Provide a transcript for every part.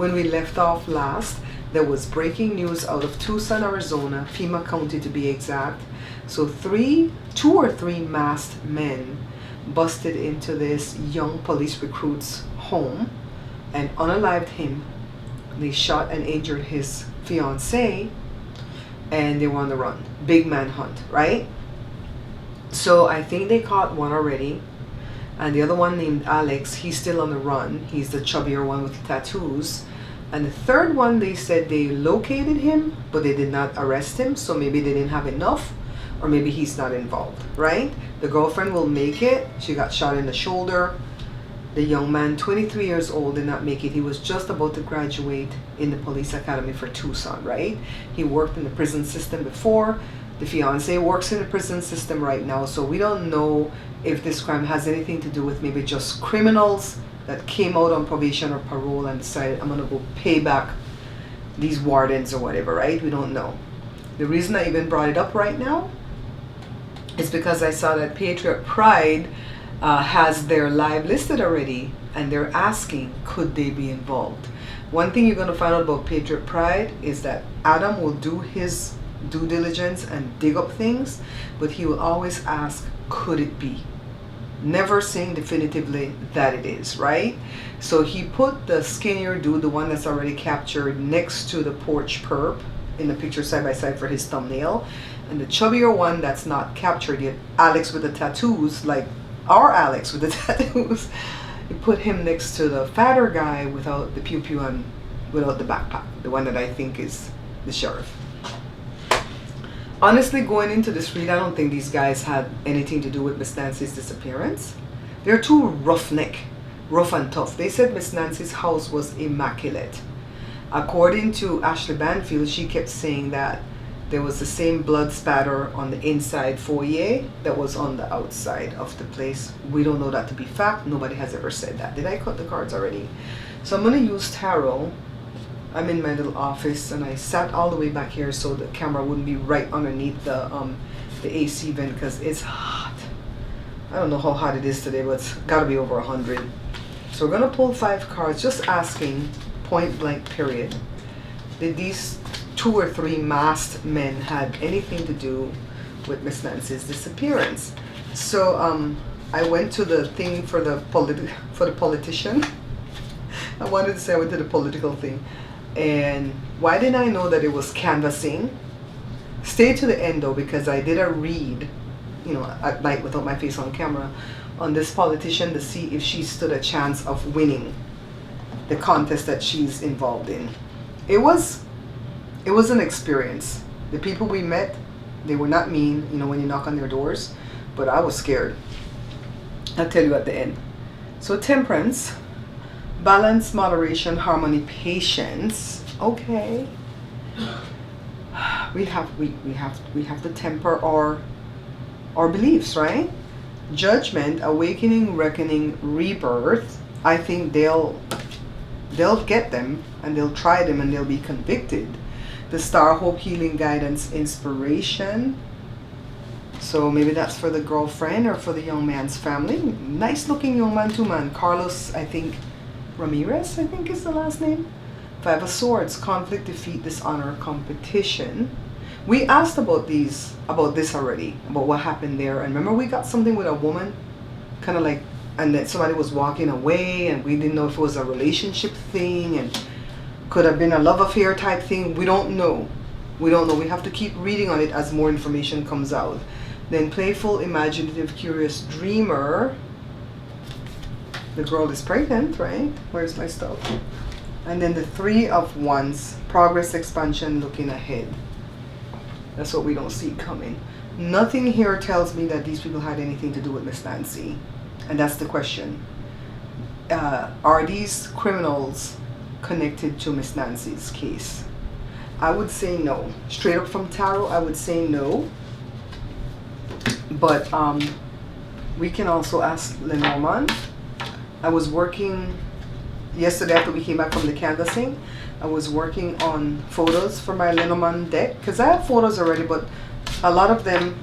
When we left off last, there was breaking news out of Tucson, Arizona, Pima County to be exact. So two or three masked men busted into this young police recruit's home and unalived him. They shot and injured his fiancée and they were on the run. Big manhunt, right? So I think they caught one already. And the other one named Alex, he's still on the run. He's the chubbier one with the tattoos. And the third one, they said they located him, but they did not arrest him. So maybe they didn't have enough, or maybe he's not involved, right? The girlfriend will make it. She got shot in the shoulder. The young man, 23 years old, did not make it. He was just about to graduate in the police academy for Tucson, right? He worked in the prison system before. The fiance works in the prison system right now. So we don't know if this crime has anything to do with maybe just criminals that came out on probation or parole and decided, I'm gonna go pay back these wardens or whatever, right? We don't know. The reason I even brought it up right now is because I saw that Patriot Pride has their live listed already, and they're asking, could they be involved? One thing you're gonna find out about Patriot Pride is that Adam will do his due diligence and dig up things, but he will always ask, could it be? Never saying definitively that it is, right? So he put the skinnier dude, the one that's already captured, next to the porch perp in the picture side by side for his thumbnail, and the chubbier one that's not captured yet, Alex with the tattoos, like our Alex with the tattoos, he put him next to the fatter guy without the pew pew and without the backpack, the one that I think is the sheriff. Honestly, going into this read, I don't think these guys had anything to do with Miss Nancy's disappearance. They're too rough and tough. They said Miss Nancy's house was immaculate. According to Ashley Banfield, she kept saying that there was the same blood spatter on the inside foyer that was on the outside of the place. We don't know that to be fact. Nobody has ever said that. Did I cut the cards already? So I'm going to use tarot. I'm in my little office and I sat all the way back here so the camera wouldn't be right underneath the AC vent because it's hot. I don't know how hot it is today, but it's got to be over 100. So we're going to pull 5 cards, just asking, point blank period, did these 2 or 3 masked men had anything to do with Miss Nancy's disappearance? So I went to the thing for the politician. I wanted to say I went to the political thing. And why didn't I know that it was canvassing? Stay to the end though, because I did a read, you know, at night without my face on camera, on this politician to see if she stood a chance of winning the contest that she's involved in. It was an experience. The people we met, they were not mean, you know, when you knock on their doors, but I was scared. I'll tell you at the end. So Temperance. Balance, moderation, harmony, patience. Okay. We have to temper our beliefs, right? Judgment, awakening, reckoning, rebirth. I think they'll get them and they'll try them and they'll be convicted. The star, hope, healing, guidance, inspiration. So maybe that's for the girlfriend or for the young man's family. Nice looking young man too, man. Carlos, I think, Ramirez, I think is the last name. 5 of Swords, conflict, defeat, dishonor, competition. We asked about this already, about what happened there. And remember we got something with a woman, kind of like, and that somebody was walking away and we didn't know if it was a relationship thing and could have been a love affair type thing. We don't know. We don't know. We have to keep reading on it as more information comes out. Then playful, imaginative, curious, dreamer. The girl is pregnant, right? Where's my stuff? And then the 3 of Wands, progress, expansion, looking ahead. That's what we don't see coming. Nothing here tells me that these people had anything to do with Miss Nancy. And that's the question. Are these criminals connected to Miss Nancy's case? I would say no. Straight up from tarot, I would say no. But we can also ask Lenormand. I was working yesterday after we came back from the canvassing. I was working on photos for my Lenormand deck because I have photos already, but a lot of them,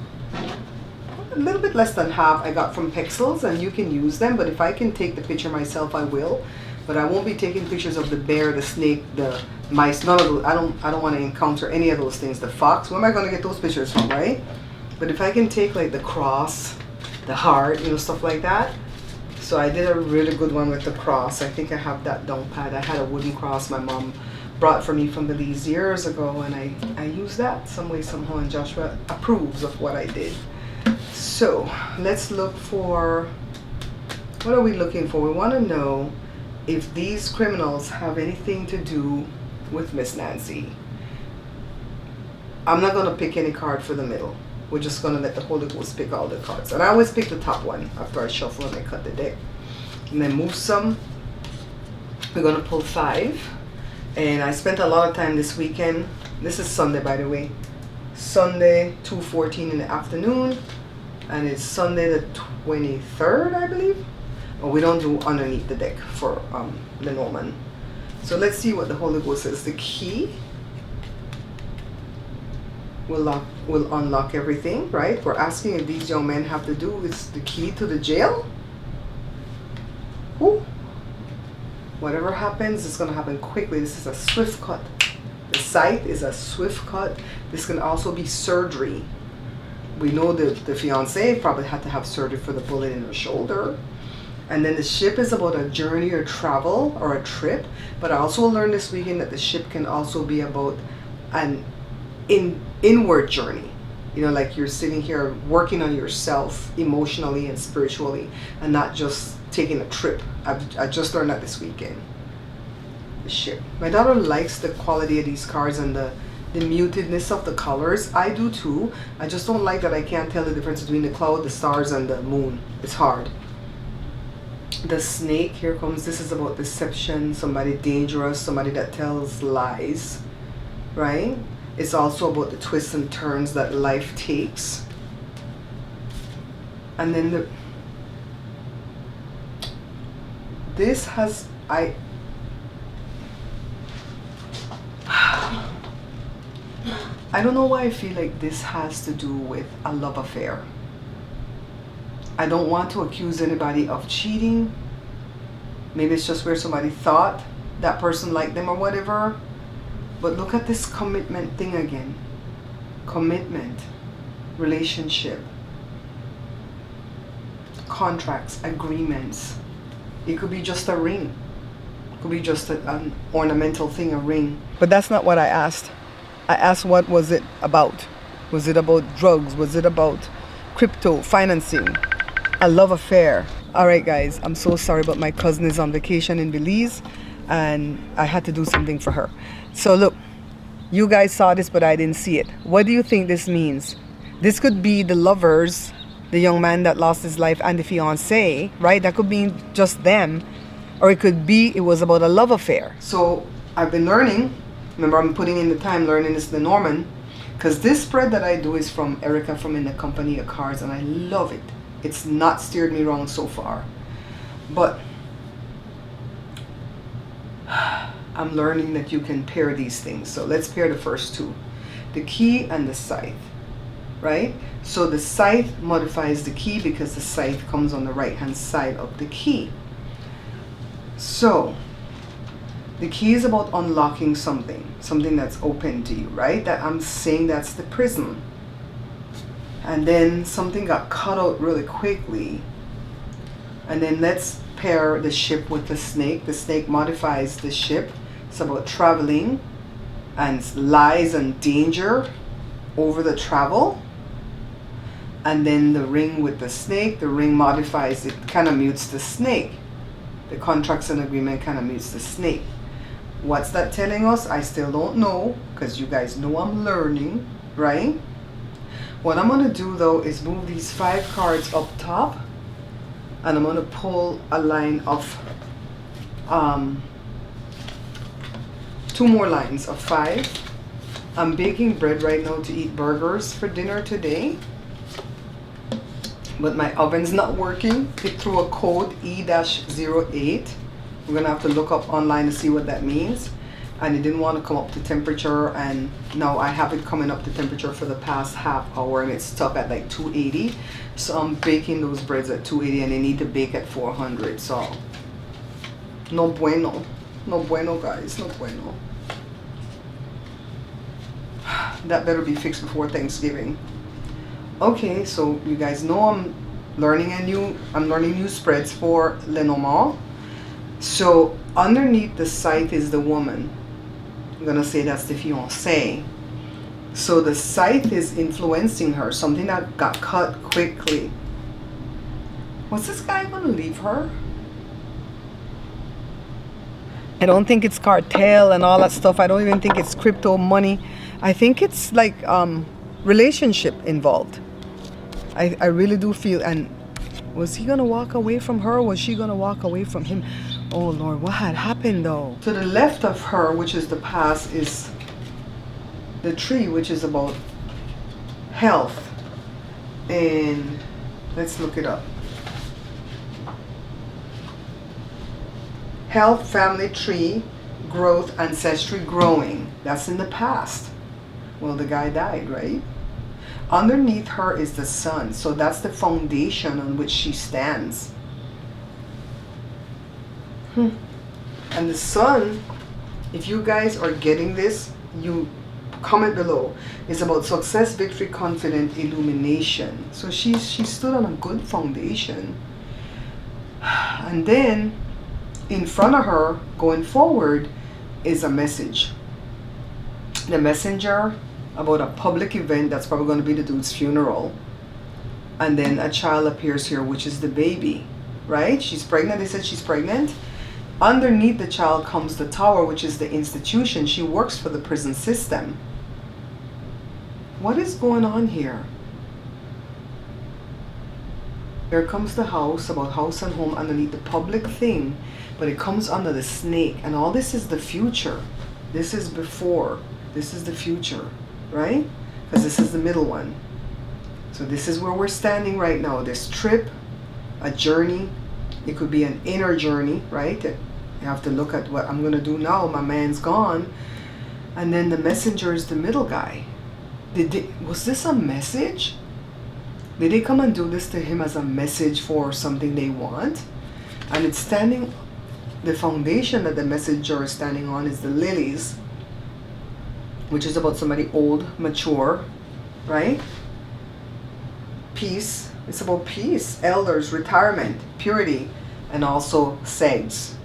a little bit less than half, I got from Pexels, and you can use them. But if I can take the picture myself, I will. But I won't be taking pictures of the bear, the snake, the mice, none of those. I don't want to encounter any of those things. The fox, where am I going to get those pictures from, right? But if I can take like the cross, the heart, you know, stuff like that. So I did a really good one with the cross. I think I have that down pat. I had a wooden cross my mom brought for me from Belize years ago, and I used that some way, somehow, and Joshua approves of what I did. So let's look for, what are we looking for? We want to know if these criminals have anything to do with Miss Nancy. I'm not going to pick any card for the middle. We're just going to let the Holy Ghost pick all the cards. And I always pick the top one after I shuffle and I cut the deck. And then move some. We're going to pull 5. And I spent a lot of time this weekend. This is Sunday, by the way. Sunday, 2:14 in the afternoon. And it's Sunday the 23rd, I believe. Oh, we don't do underneath the deck for Lenormand. So let's see what the Holy Ghost says. The key will unlock everything, right? We're asking if these young men have to do with the key to the jail. Ooh. Whatever happens, it's going to happen quickly. This is a swift cut. The scythe is a swift cut. This can also be surgery. We know that the fiancé probably had to have surgery for the bullet in her shoulder. And then the ship is about a journey or travel or a trip. But I also learned this weekend that the ship can also be about an inward journey. You know, like you're sitting here working on yourself emotionally and spiritually, and not just taking a trip. I just learned that this weekend. The ship. My daughter likes the quality of these cards and the mutedness of the colors. I do too. I just don't like that I can't tell the difference between the cloud, the stars, and the moon. It's hard. The snake, here comes. This is about deception, somebody dangerous, somebody that tells lies, right? It's also about the twists and turns that life takes. And then this has, I don't know why I feel like this has to do with a love affair. I don't want to accuse anybody of cheating. Maybe it's just where somebody thought that person liked them or whatever. But look at this commitment thing again. Commitment, relationship, contracts, agreements. It could be just a ring. It could be just an ornamental thing, a ring. But that's not what I asked. I asked, what was it about? Was it about drugs? Was it about crypto, financing, a love affair? All right, guys, I'm so sorry, but my cousin is on vacation in Belize, and I had to do something for her. So look, you guys saw this, but I didn't see it. What do you think this means? This could be the lovers, the young man that lost his life, and the fiancé, right? That could mean just them. Or it could be it was about a love affair. So I've been learning. Remember, I'm putting in the time learning this Lenormand, because this spread that I do is from Erica from In the Company of Cards, and I love it. It's not steered me wrong so far. But I'm learning that you can pair these things. So let's pair the first two. The key and the scythe, right? So the scythe modifies the key because the scythe comes on the right-hand side of the key. So the key is about unlocking something that's open to you, right? That I'm saying that's the prism. And then something got cut out really quickly. And then let's pair the ship with the snake. The snake modifies the ship. It's about traveling and lies and danger over the travel. And then the ring with the snake. The ring modifies it, kind of mutes the snake. The contracts and agreement kind of mutes the snake. What's that telling us? I still don't know, because you guys know I'm learning, right? What I'm going to do though is move these 5 cards up top, and I'm going to pull a line of 2 more lines of 5. I'm baking bread right now to eat burgers for dinner today, but my oven's not working. It threw a code E-08. We're gonna have to look up online to see what that means, and it didn't want to come up to temperature, and now I have it coming up to temperature for the past half hour, and it's stuck at like 280. So I'm baking those breads at 280, and they need to bake at 400. So No bueno. No bueno, guys. No bueno. That better be fixed before Thanksgiving. Okay, so you guys know I'm learning new spreads for Lenormand. So underneath the scythe is the woman. I'm gonna say that's the fiancé. So the scythe is influencing her, something that got cut quickly. Was this guy gonna leave her? I don't think it's cartel and all that stuff. I don't even think it's crypto money. I think it's like relationship involved. I really do feel. And was he gonna walk away from her, or was she gonna walk away from him? Oh Lord, what had happened though? To the left of her, which is the past, is the tree, which is about health. And let's look it up. Health, family tree, growth, ancestry, growing. That's in the past. Well, the guy died, right? Underneath her is the sun. So that's the foundation on which she stands. And the sun, if you guys are getting this, you comment below. It's about success, victory, confidence, illumination. So she stood on a good foundation. And then in front of her, going forward, is a message. The messenger about a public event that's probably going to be the dude's funeral. And then a child appears here, which is the baby, right? She's pregnant. They said she's pregnant. Underneath the child comes the tower, which is the institution. She works for the prison system. What is going on here? Here comes the house, about house and home underneath the public thing, but it comes under the snake. And all this is the future. This is before. This is the future, right? Because this is the middle one. So this is where we're standing right now. This trip, a journey. It could be an inner journey, right? You have to look at what I'm going to do now. My man's gone. And then the messenger is the middle guy. Was this a message? Did they come and do this to him as a message for something they want? And it's standing, the foundation that the messenger is standing on is the lilies, which is about somebody old, mature, right? Peace. It's about peace, elders, retirement, purity, and also sex.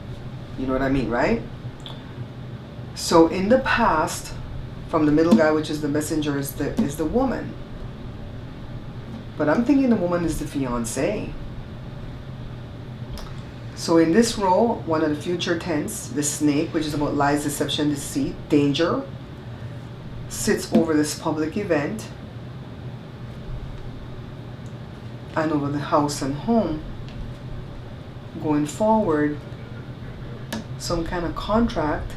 You know what I mean, right? So in the past, from the middle guy, which is the messenger, is the woman. But I'm thinking the woman is the fiancé. So in this row, one of the future tense, the snake, which is about lies, deception, deceit, danger, sits over this public event. And over the house and home, going forward, some kind of contract.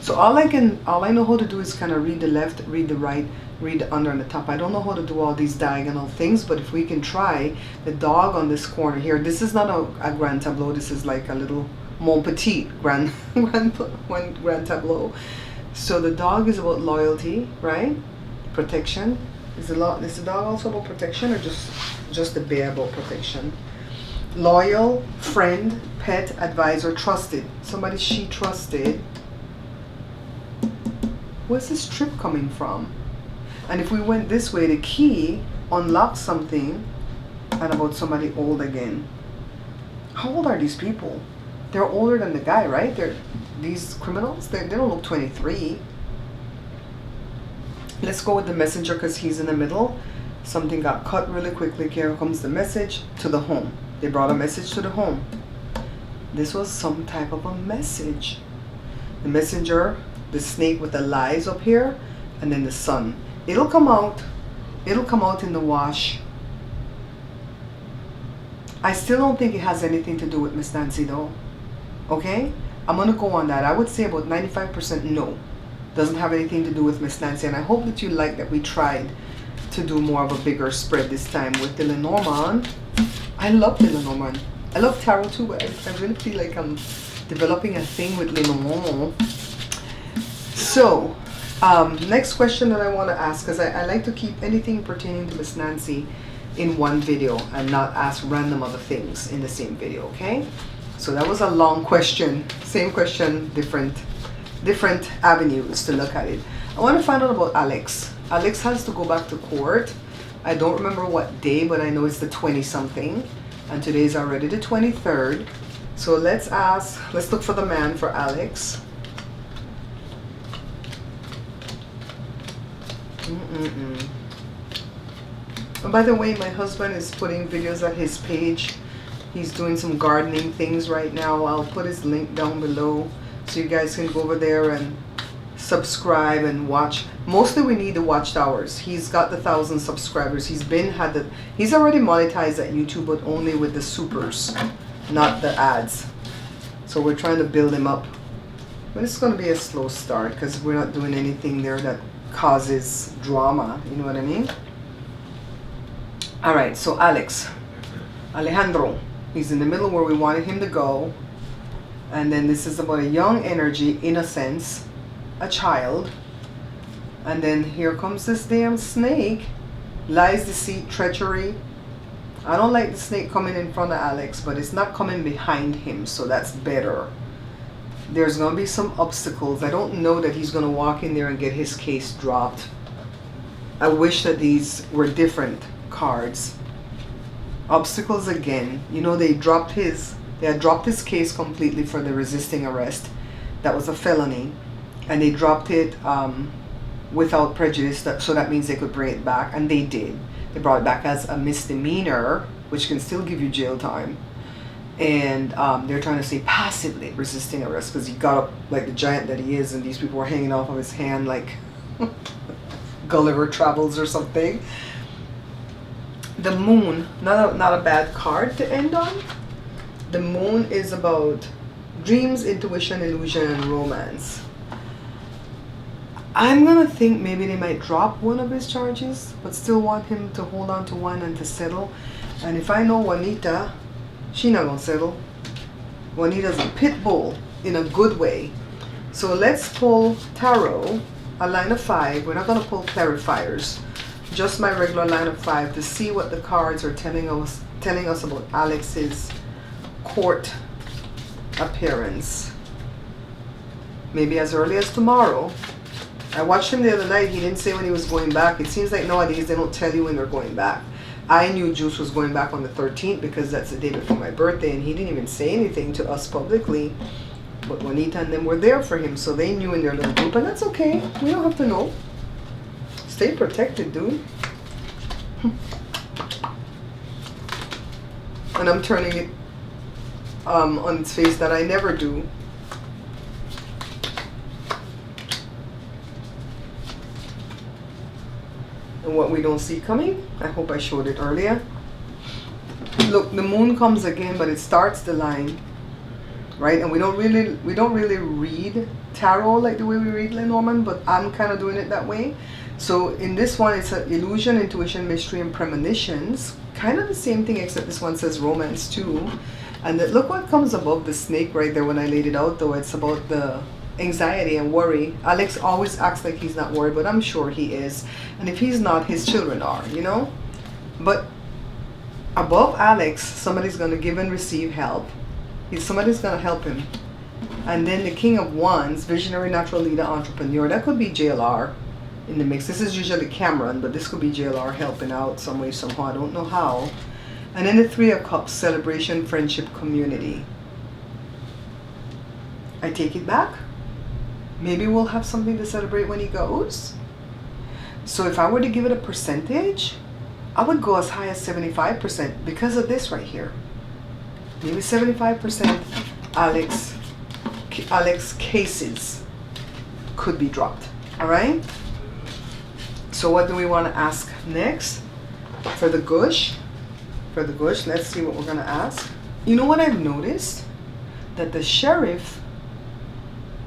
So all I know how to do is kind of read the left, read the right, read the under and the top. I don't know how to do all these diagonal things, but if we can try, the dog on this corner here, this is not a grand tableau, this is like a little mon petit grand tableau. So the dog is about loyalty, right? Protection. Is the dog also about protection, or just the bear about protection? Loyal, friend, pet, advisor, trusted. Somebody she trusted. Where's this trip coming from? And if we went this way, the key unlocks something, and about somebody old again. How old are these people? They're older than the guy, right? These criminals, they don't look 23. Let's go with the messenger because he's in the middle. Something got cut really quickly. Here comes the message to the home. They brought a message to the home. This was some type of a message. The messenger, the snake with the lies up here, and then the sun. It'll come out in the wash. I still don't think it has anything to do with Miss Nancy though. Okay? I'm gonna go on that. I would say about 95% no. Doesn't have anything to do with Miss Nancy. And I hope that you like that we tried to do more of a bigger spread this time with the Lenormand. I love the Lenormand. I love tarot too, but I really feel like I'm developing a thing with Lenormand. So, next question that I want to ask, because I like to keep anything pertaining to Miss Nancy in one video and not ask random other things in the same video, okay? So that was a long question. Same question, different avenues to look at it. I want to find out about Alex. Alex has to go back to court. I don't remember what day, but I know it's the 20-something. And today's already the 23rd. So let's look for the man for Alex. And by the way, my husband is putting videos at his page. He's doing some gardening things right now. I'll put his link down below so you guys can go over there and subscribe and watch. Mostly we need the watchtowers. He's got the 1,000 subscribers. He's already monetized at YouTube, but only with the supers, not the ads. So we're trying to build him up. But it's going to be a slow start because we're not doing anything there that causes drama. You know what I mean? Alright, so Alejandro. He's in the middle where we wanted him to go. And then this is about a young energy, innocence, a child. And then here comes this damn snake. Lies, deceit, treachery. I don't like the snake coming in front of Alex, but it's not coming behind him, so that's better. There's going to be some obstacles. I don't know that he's going to walk in there and get his case dropped. I wish that these were different cards. Obstacles again. You know, they had dropped his case completely for the resisting arrest. That was a felony. And they dropped it without prejudice, so that means they could bring it back, and they did. They brought it back as a misdemeanor, which can still give you jail time. And they're trying to say passively resisting arrest because he got up like the giant that he is, and these people were hanging off of his hand like Gulliver Travels or something. The moon, not a bad card to end on. The moon is about dreams, intuition, illusion, and romance. I'm gonna think maybe they might drop one of his charges, but still want him to hold on to one and to settle. And if I know Juanita, she not gonna settle. Juanita's a pit bull in a good way. So let's pull tarot, a line of 5. We're not gonna pull clarifiers, just my regular line of 5 to see what the cards are telling us about Alex's court appearance. Maybe as early as tomorrow. I watched him the other night. He didn't say when he was going back. It seems like nowadays they don't tell you when they're going back. I knew Juice was going back on the 13th because that's the day before my birthday, and he didn't even say anything to us publicly. But Juanita and them were there for him, so they knew in their little group, and that's okay. We don't have to know. Stay protected, dude. And I'm turning it on its face that I never do. And what we don't see coming. I hope I showed it earlier. Look, the moon comes again, but it starts the line, right? And we don't really read tarot like the way we read Lenormand, but I'm kind of doing it that way. So in this one, it's an illusion, intuition, mystery, and premonitions. Kind of the same thing, except this one says romance too. And look what comes above the snake right there when I laid it out, though. It's about the anxiety and worry. Alex always acts like he's not worried, but I'm sure he is. And if he's not, his children are, you know? But above Alex, somebody's going to give and receive help. Somebody's going to help him. And then the King of Wands, visionary, natural leader, entrepreneur. That could be JLR in the mix. This is usually Cameron, but this could be JLR helping out some way, somehow. I don't know how. And then the Three of Cups, celebration, friendship, community. I take it back. Maybe we'll have something to celebrate when he goes. So if I were to give it a percentage, I would go as high as 75% because of this right here. Maybe 75% Alex cases could be dropped. All right. So what do we want to ask next? For the gush. For the gush, let's see what we're going to ask. You know what I've noticed? That the sheriff,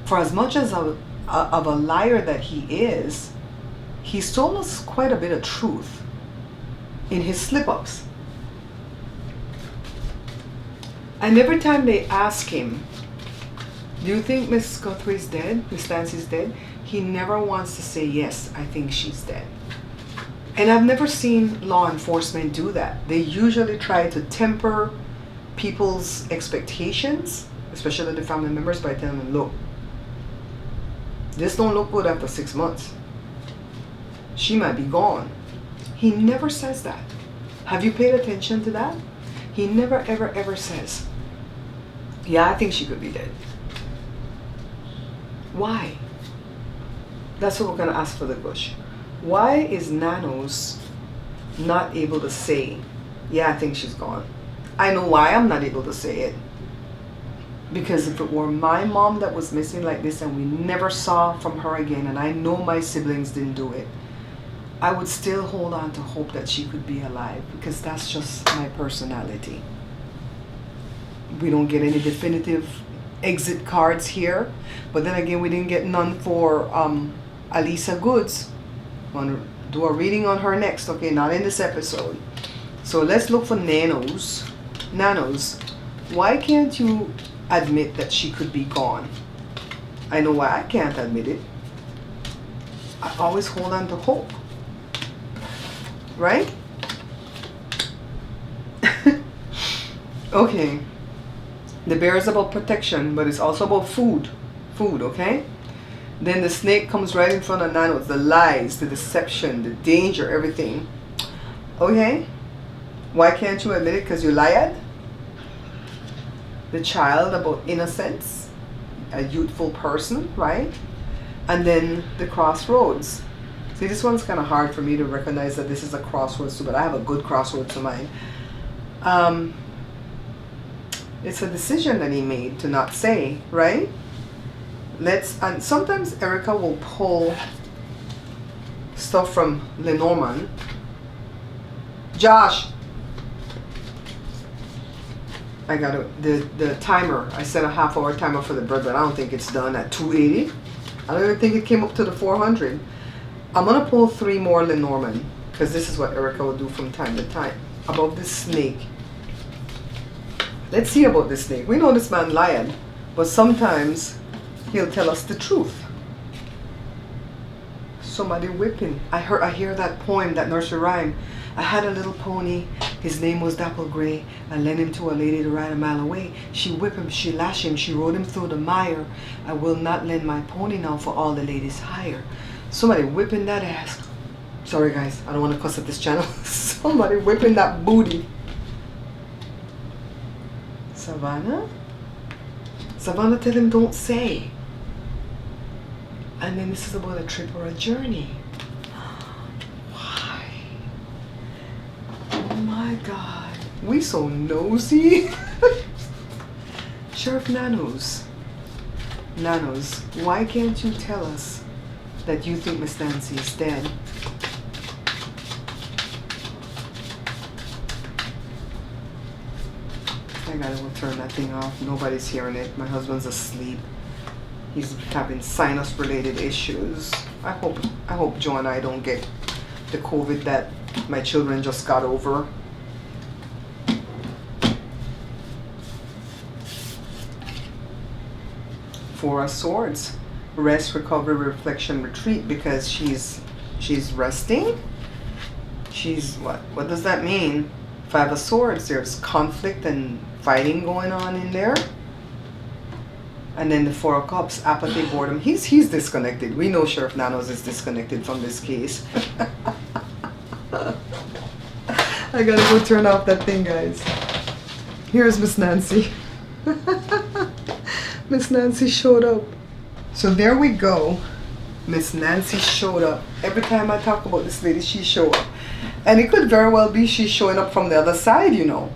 for as much as of a liar that he is, he's told us quite a bit of truth in his slip-ups. And every time they ask him, do you think Miss Guthrie's dead? Miss Nancy's dead? He never wants to say, yes, I think she's dead. And I've never seen law enforcement do that. They usually try to temper people's expectations, especially the family members, by telling them, look, this don't look good after 6 months. She might be gone. He never says that. Have you paid attention to that? He never, ever, ever says, yeah, I think she could be dead. Why? That's what we're going to ask for the gush. Why is Nanos not able to say, yeah, I think she's gone? I know why I'm not able to say it. Because if it were my mom that was missing like this and we never saw from her again, and I know my siblings didn't do it, I would still hold on to hope that she could be alive, because that's just my personality. We don't get any definitive exit cards here, but then again, we didn't get none for Alisa Goods. I'm gonna do a reading on her next, okay? Not in this episode. So let's look for Nanos. Nanos, why can't you admit that she could be gone? I know why I can't admit it. I always hold on to hope. Right? Okay. The bear is about protection, but it's also about food. Food, okay? Then the snake comes right in front of Nanos. The lies, the deception, the danger, everything. Okay? Why can't you admit it? Because you lied? The child, about innocence. A youthful person, right? And then the crossroads. See, this one's kind of hard for me to recognize that this is a crossroads too, but I have a good crossroads to mine. It's a decision that he made to not say, right? And sometimes Erica will pull stuff from Lenormand. Josh! I got the timer. I set a half-hour timer for the bread, but I don't think it's done at 280. I don't even think it came up to the 400. I'm going to pull 3 more Lenormand, because this is what Erica will do from time to time. About this snake. Let's see about this snake. We know this man lied, but sometimes he'll tell us the truth. Somebody whipping. I hear that poem, that nursery rhyme. I had a little pony. His name was Dapple Gray. I lent him to a lady to ride a mile away. She whipped him, she lashed him, she rode him through the mire. I will not lend my pony now for all the ladies hire. Somebody whipping that ass. Sorry guys, I don't want to cuss at this channel. Somebody whipping that booty. Savannah? Savannah tell him don't say. And then this is about a trip or a journey. Why? Oh my God. We so nosy. Sheriff Nanos. Nanos, why can't you tell us that you think Miss Nancy is dead? I gotta go turn that thing off. Nobody's hearing it. My husband's asleep. He's having sinus related issues. I hope Joe and I don't get the COVID that my children just got over. Four of Swords. Rest, recovery, reflection, retreat, because she's resting. She's what does that mean? Five of Swords. There's conflict and fighting going on in there. And then the Four of Cups, apathy, boredom. He's disconnected. We know Sheriff Nanos is disconnected from this case. I gotta go turn off that thing, guys. Here's Miss Nancy. Miss Nancy showed up. So there we go. Miss Nancy showed up. Every time I talk about this lady, she show up. And it could very well be she's showing up from the other side, you know.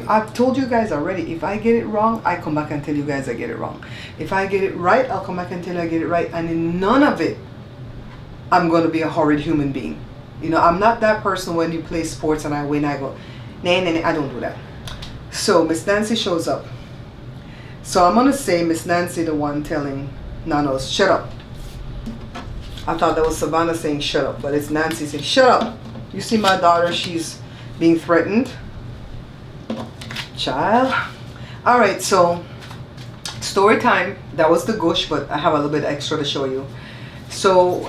I've told you guys already, if I get it wrong, I come back and tell you guys I get it wrong. If I get it right, I'll come back and tell you I get it right. And in none of it, I'm going to be a horrid human being. You know, I'm not that person when you play sports and I win, I go, nah, nah, nah, I don't do that. So Miss Nancy shows up. So I'm going to say Miss Nancy, the one telling Nanos, shut up. I thought that was Savannah saying shut up, but it's Nancy saying, shut up. You see my daughter, she's being threatened. Child. Alright, so story time. That was the gush, but I have a little bit extra to show you. So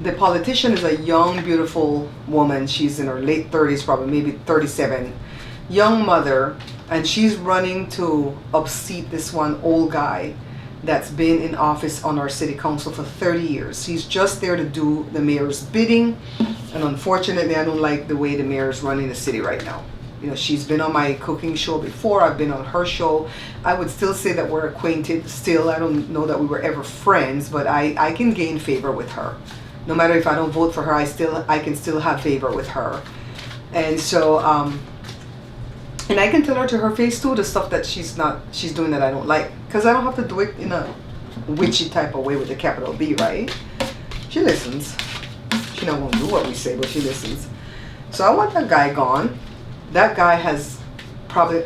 the politician is a young, beautiful woman. She's in her late 30s, probably maybe 37. Young mother, and she's running to upseat this one old guy that's been in office on our city council for 30 years. He's just there to do the mayor's bidding, and unfortunately I don't like the way the mayor is running the city right now. You know, she's been on my cooking show before, I've been on her show. I would still say that we're acquainted still. I don't know that we were ever friends, but I can gain favor with her. No matter if I don't vote for her, I can still have favor with her. And so and I can tell her to her face too the stuff that she's doing that I don't like, because I don't have to do it in a witchy type of way with a capital B, right? She listens. She not won't do what we say, but she listens. So I want that guy gone. That guy he's probably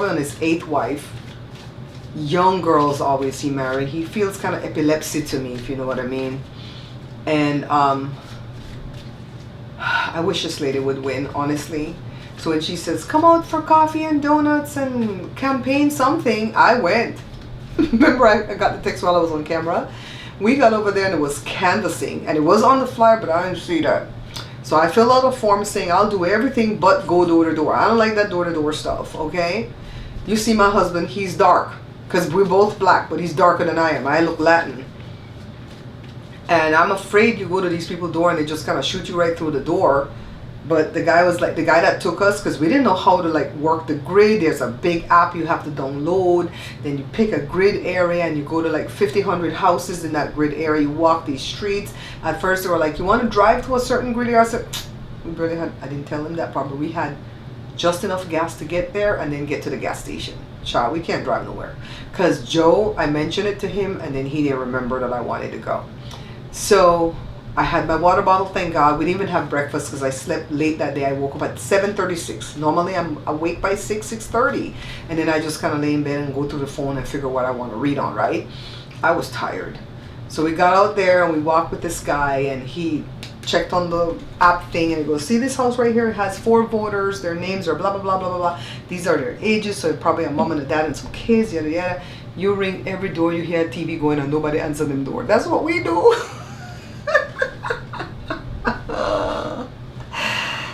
on his 8th wife. Young girls always he married. He feels kind of epilepsy to me, if you know what I mean. And I wish this lady would win, honestly. So when she says, come out for coffee and donuts and campaign something, I went. Remember, I got the text while I was on camera. We got over there and it was canvassing, and it was on the flyer, but I didn't see that. So I filled out a form saying I'll do everything but go door to door. I don't like that door to door stuff, okay? You see my husband, he's dark, because we're both black, but he's darker than I am. I look Latin. And I'm afraid you go to these people's door and they just kind of shoot you right through the door. But the guy was like, the guy that took us, because we didn't know how to like work the grid. There's a big app you have to download. Then you pick a grid area and you go to like 100 houses in that grid area. You walk these streets. At first they were like, you want to drive to a certain grid area? I said, I didn't tell him that part, but we had just enough gas to get there and then get to the gas station. Child, we can't drive nowhere. Because Joe, I mentioned it to him and then he didn't remember that I wanted to go. So I had my water bottle, thank God. We didn't even have breakfast because I slept late that day. I woke up at 7:36. Normally I'm awake by 6:30. And then I just kind of lay in bed and go through the phone and figure what I want to read on, right? I was tired. So we got out there and we walked with this guy, and he checked on the app thing and he goes, see this house right here? It has 4 voters. Their names are blah, blah, blah, blah, blah, blah. These are their ages. So probably a mom and a dad and some kids, yada, yada. You ring every door, you hear TV going and nobody answers them door. That's what we do.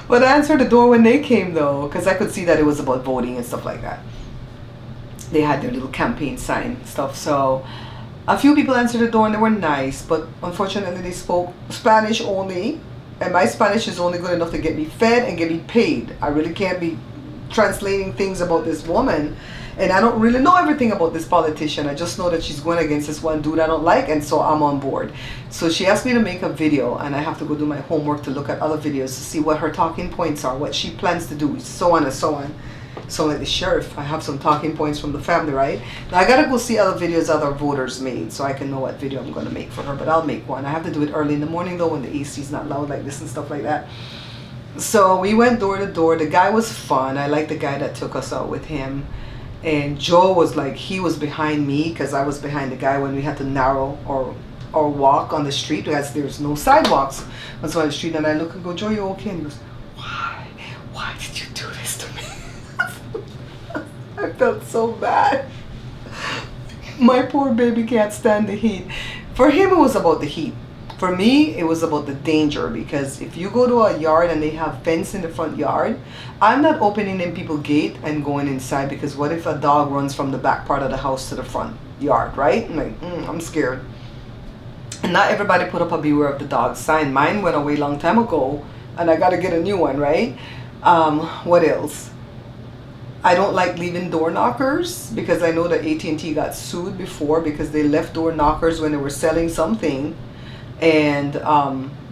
But I answered the door when they came though, because I could see that it was about voting and stuff like that. They had their little campaign sign stuff. So a few people answered the door and they were nice, but unfortunately they spoke Spanish only, and my Spanish is only good enough to get me fed and get me paid. I really can't be translating things about this woman, and I don't really know everything about this politician. I just know that she's going against this one dude I don't like, and so I'm on board. So she asked me to make a video, and I have to go do my homework to look at other videos to see what her talking points are, what she plans to do, so on and so on. So like the sheriff, I have some talking points from the family, right? Now I gotta go see other videos other voters made so I can know what video I'm gonna make for her, but I'll make one. I have to do it early in the morning though, when the AC is not loud like this and stuff like that. So we went door to door. The guy was fun. I like the guy that took us out with him. And Joe was like, he was behind me because I was behind the guy when we had to narrow or walk on the street because there's no sidewalks on the street. And I look and go, Joe, you okay? And he goes, why did you do this to me? I felt so bad. My poor baby can't stand the heat. For him, it was about the heat. For me, it was about the danger, because if you go to a yard and they have fence in the front yard, I'm not opening them people's gate and going inside, because what if a dog runs from the back part of the house to the front yard, right? I'm like, I'm scared. And not everybody put up a beware of the dog sign. Mine went away a long time ago and I got to get a new one, right? What else? I don't like leaving door knockers, because I know that AT&T got sued before because they left door knockers when they were selling something. And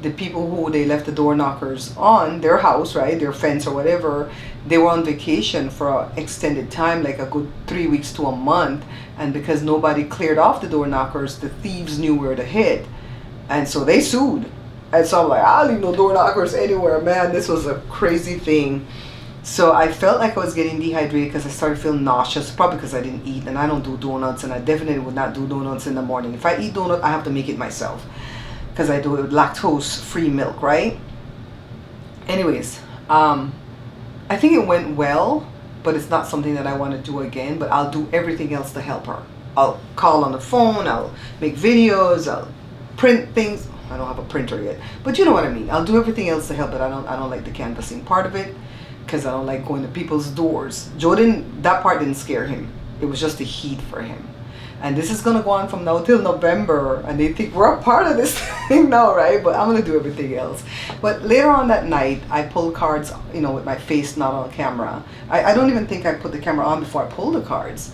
the people who they left the door knockers on their house, right, their fence or whatever, they were on vacation for an extended time, like a good 3 weeks to a month. And because nobody cleared off the door knockers, the thieves knew where to hit, and so they sued. And so I'm like, I'll leave no door knockers anywhere, man. This was a crazy thing. So I felt like I was getting dehydrated because I started feeling nauseous, probably because I didn't eat, and I don't do donuts, and I definitely would not do donuts in the morning. If I eat donut, I have to make it myself, because I do it with lactose-free milk, right? Anyways, I think it went well, but it's not something that I want to do again, but I'll do everything else to help her. I'll call on the phone, I'll make videos, I'll print things. I don't have a printer yet, but you know what I mean. I'll do everything else to help, but I don't like the canvassing part of it. because I don't like going to people's doors. Joe didn't, that part didn't scare him. It was just the heat for him. And this is gonna go on from now till November, and they think we're a part of this thing now, right? But I'm gonna do everything else. But later on that night, I pulled cards, you know, with my face not on camera. I don't even think I put the camera on before I pulled the cards.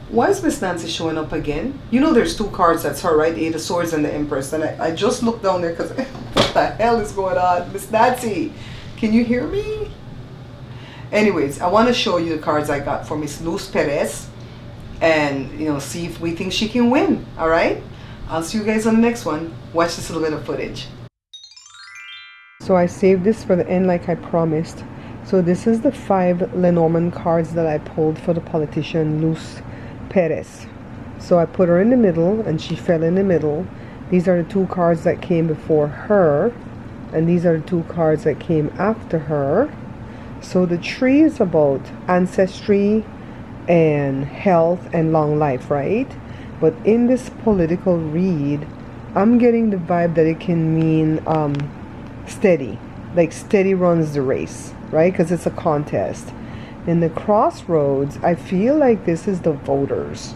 Why is Miss Nancy showing up again? You know there's two cards, that's her, right? Eight of Swords and the Empress. And I just looked down there because what the hell is going on? Miss Nancy, can you hear me? Anyways, I want to show you the cards I got for Miss Luz Perez. And, you know, see if we think she can win. Alright? I'll see you guys on the next one. Watch this little bit of footage. So I saved this for the end like I promised. So this is the 5 Lenormand cards that I pulled for the politician Luz Perez. So I put her in the middle and she fell in the middle. These are the 2 cards that came before her, and these are the 2 cards that came after her. So the tree is about ancestry and health and long life, right? But in this political read, I'm getting the vibe that it can mean steady, like steady runs the race, right? Because it's a contest. In the crossroads, I feel like this is the voters.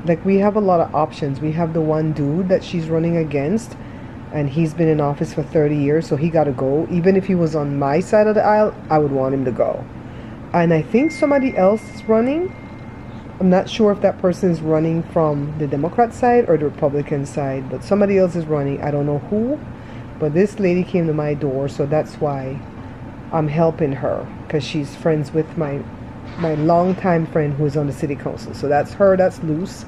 Like we have a lot of options. We have the one dude that she's running against, and he's been in office for 30 years, so he got to go. Even if he was on my side of the aisle, I would want him to go. And I think somebody else is running. I'm not sure if that person is running from the Democrat side or the Republican side, but somebody else is running. I don't know who, but this lady came to my door, so that's why I'm helping her, because she's friends with my longtime friend who is on the city council. So that's her, that's Luz.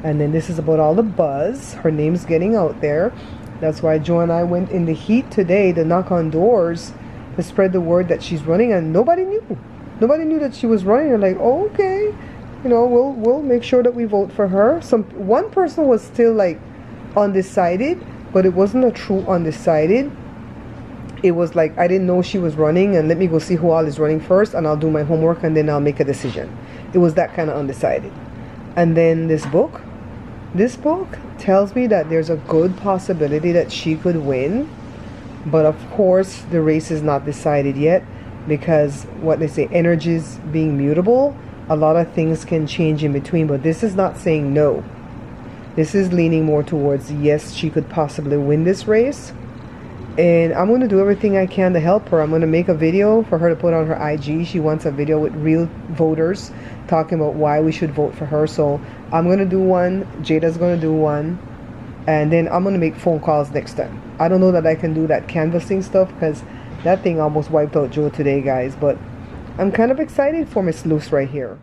And then this is about all the buzz. Her name's getting out there. That's why Joe and I went in the heat today to knock on doors to spread the word that she's running, and nobody knew. Nobody knew that she was running. They're like, oh, okay, you know, we'll make sure that we vote for her. One person was still like undecided, but it wasn't a true undecided. It was like, I didn't know she was running, and let me go see who all is running first, and I'll do my homework, and then I'll make a decision. It was that kind of undecided. And then this book tells me that there's a good possibility that she could win, but of course the race is not decided yet, because what they say, energy is being mutable. A lot of things can change in between, but this is not saying no. This is leaning more towards yes, she could possibly win this race. And I'm going to do everything I can to help her. I'm going to make a video for her to put on her IG. She wants a video with real voters talking about why we should vote for her. So I'm going to do one. Jada's going to do one. And then I'm going to make phone calls next time. I don't know that I can do that canvassing stuff because that thing almost wiped out Joe today, guys. But I'm kind of excited for Miss Luz right here.